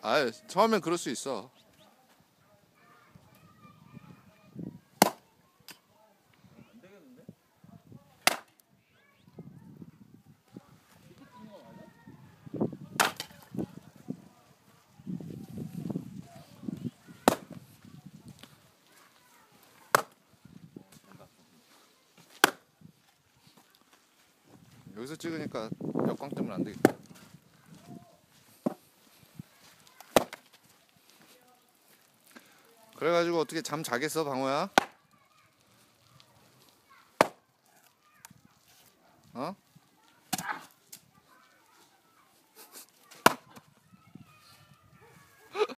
아, 처음엔 그럴 수 있어. 안 되겠는데? 여기서 찍으니까 역광 때문에 안 되겠다. 그래가지고 어떻게 잠 자겠어, 방호야?